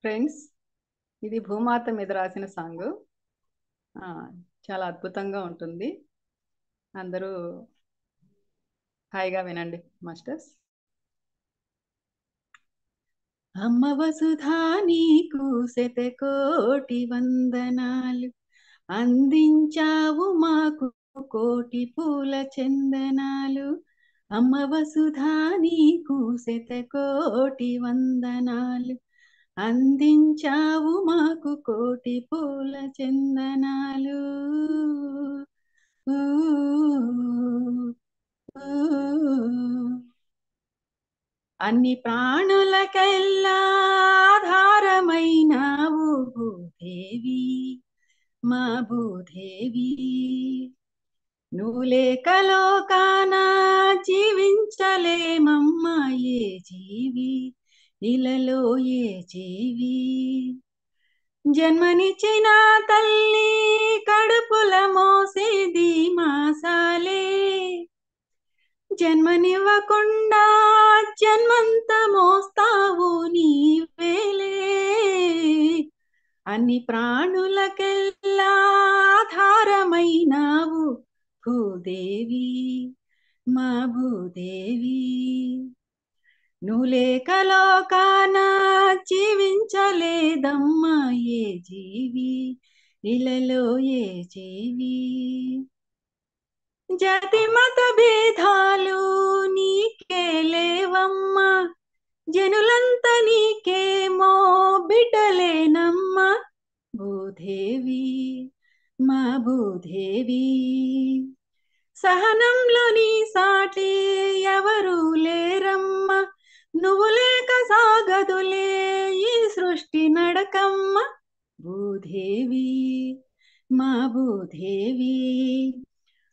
Friends, ఇది భూమాత మీద రాసిన సాంగ్. చాలా అద్భుతంగా ఉంటుంది. అందరూ హాయిగా వినండి మాస్టర్స్. అమ్మ వసుధా నీకు శతకోటి వందనాలు, అందించావు మాకు కోటి పూల చందనాలు. అమ్మ వసుధా నీకు శతకోటి వందనాలు, అందించావు మాకు కోటి పూల చందనాలు. అన్ని ప్రాణులకెల్లా ఆధారమైనావు భూదేవి, మా భూదేవి. నువ్వు లేక లోకాన జీవించలేమమ్మా ఏ జీవి, ఇలలో ఏ జీవి. జన్మనిచ్చిన తల్లి కడుపుల మోసేది మాసాలే, జన్మనివ్వకుండా జన్మంత మోస్తావు నీవేలే. అన్ని ప్రాణులకెల్లా ఆధారమైనావు భూదేవి, మా భూదేవి. నువ్వు లేక లోకాన జీవించలేదమ్మా ఏ జీవి, ఇలలో ఏ జీవి. జాతి మత భేదాలు నీకే లేవమ్మా, జనులంతా నీకేమో బిడ్డలేనమ్మా భూదేవి, మా భూదేవి. సహనంలో నీ సాటి ఎవరు లేరమ్మా, నువ్వు లేక సాగదులే ఈ సృష్టి నడకమ్మ భూదేవి, మా భూదేవి.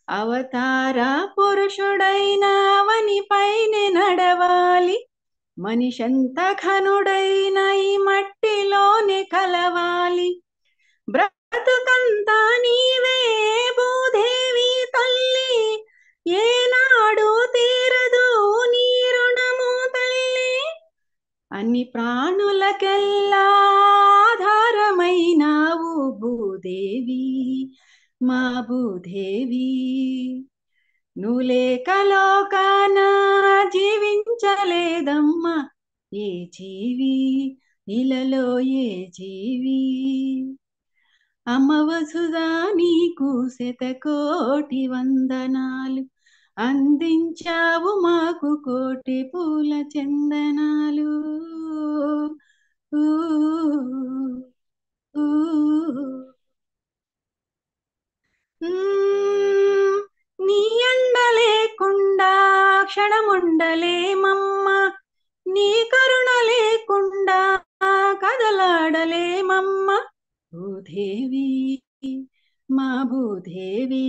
అవతార పురుషుడైన అవని పైనే నడవాలి, మనిషంత ఘనుడైన ఈ మట్టిలోనే కలవాలి. బ్రతుకంతా నీవే భూదేవి తల్లి, ఏనాడు తీరదు నీ రుణము తల్లి. అన్ని ప్రాణులకెల్లా ఆధారమైనావు భూదేవి, మా భూదేవి. నువ్వు లేక లోకాన జీవించలేదమ్మా ఏ జీవి, ఇలలో ఏ జీవి. అమ్మ వసుధా నీకు శతకోటి వందనాలు, అందించావు మాకు కోటి పూల చందనాలు. నీ అండ లేకుండా క్షణముండలేమమ్మా, నీ కరుణ లేకుండా కదలాడలేమమ్మా భూదేవి, మా భూదేవి.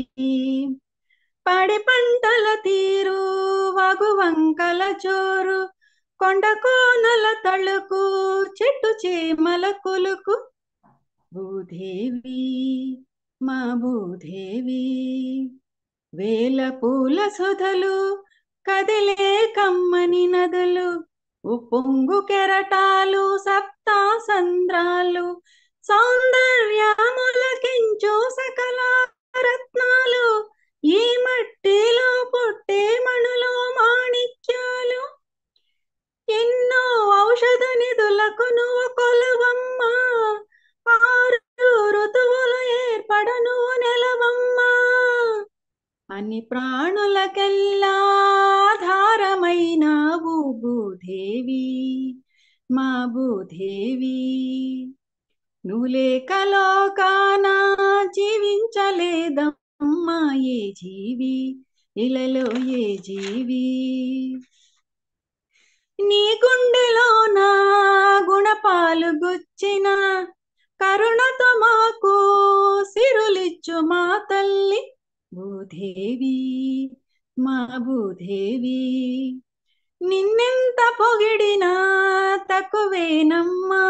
పాడి పంటల తీరు వాగు వంకల చోరు, కొండ కోనల తళుకు చెట్టు చేమల కొలుకు భూదేవి, మా భూదేవి. వేల పూల సుధలు కదిలే కమ్మని నదులు, ఉప్పొంగు కెరటాలు సప్తా సంద్రాలు, సౌందర్యములకించు సకల రత్నాలు, ఈ మట్టిలో పుట్టే మణులు మాణిక్యాలు. ఎన్నో ఔషధ నిధులకు నువ్వు కొలువమ్మా, ఆరు ఋతువులు ఏర్పడ నువ్వు నెలవమ్మా. అన్ని ప్రాణులకెల్లా ఆధారమైనావు భూదేవి, మా భూదేవి. నువ్వు లేక లోకాన జీవించలేదమ్మా ఏ జీవి, ఇలలో ఏ జీవి. నీ గుండెలో నా గుణపాలు గుచ్చిన కరుణతో మాకు సిరులిచ్చు మా తల్లి భూదేవి, మా భూదేవి. నిన్నెంత పొగిడినా తక్కువేనమ్మా,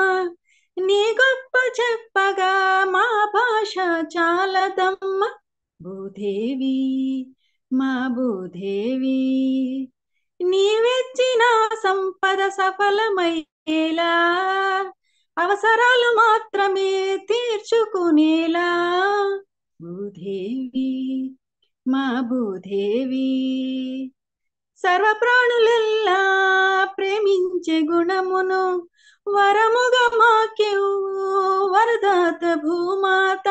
నీ గొప్ప చెప్పగా మా భాష చాలదమ్మ భూదేవి, మా భూదేవి. నీవెచ్చిన సంపద సఫలమయ్యేలా అవసరాలు మాత్రమే తీర్చుకునేలా భూదేవి మా భూదేవి సర్వప్రాణులెల్లా ప్రేమించే గుణమును వరముగా మాకెవు వరదాత భూమాత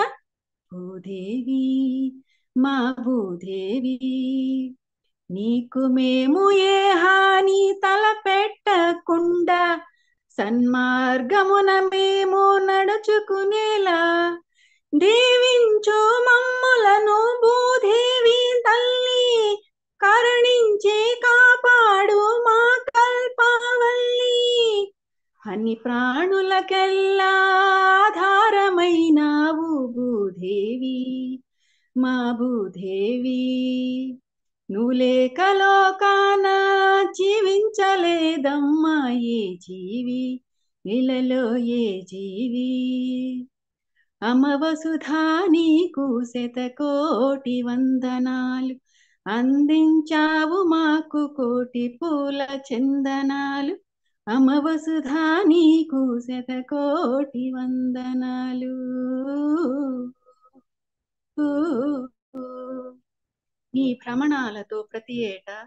భూదేవి మా భూదేవి నీకు మేము ఏ హాని తలపెట్టకుండా సన్మార్గమున మేము నడుచుకునేలా దీవించు మమ్ములను భూదేవి తల్లి కరుణించి కాపాడు మా కల్పవల్లి అన్ని ప్రాణులకెల్లా ఆధారమైనావు భూదేవి మా భూదేవి నువ్వు లేక లోకాన జీవించలేదమ్మా ఏ జీవి ఇలలో ఏ జీవి అమ్మ వసుధా నీకు శతకోటి వందనాలు అందించావు మాకు కోటి పూల చందనాలు అమ్మ వసుధా నీకు శతకోటి వందనాలు ఈ భ్రమణాలతో ప్రతి ఏటా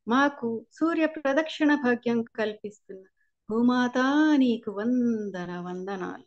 మాకు సూర్య ప్రదక్షిణ భాగ్యం కల్పిస్తున్న భూమాతా నీకు వందనాలు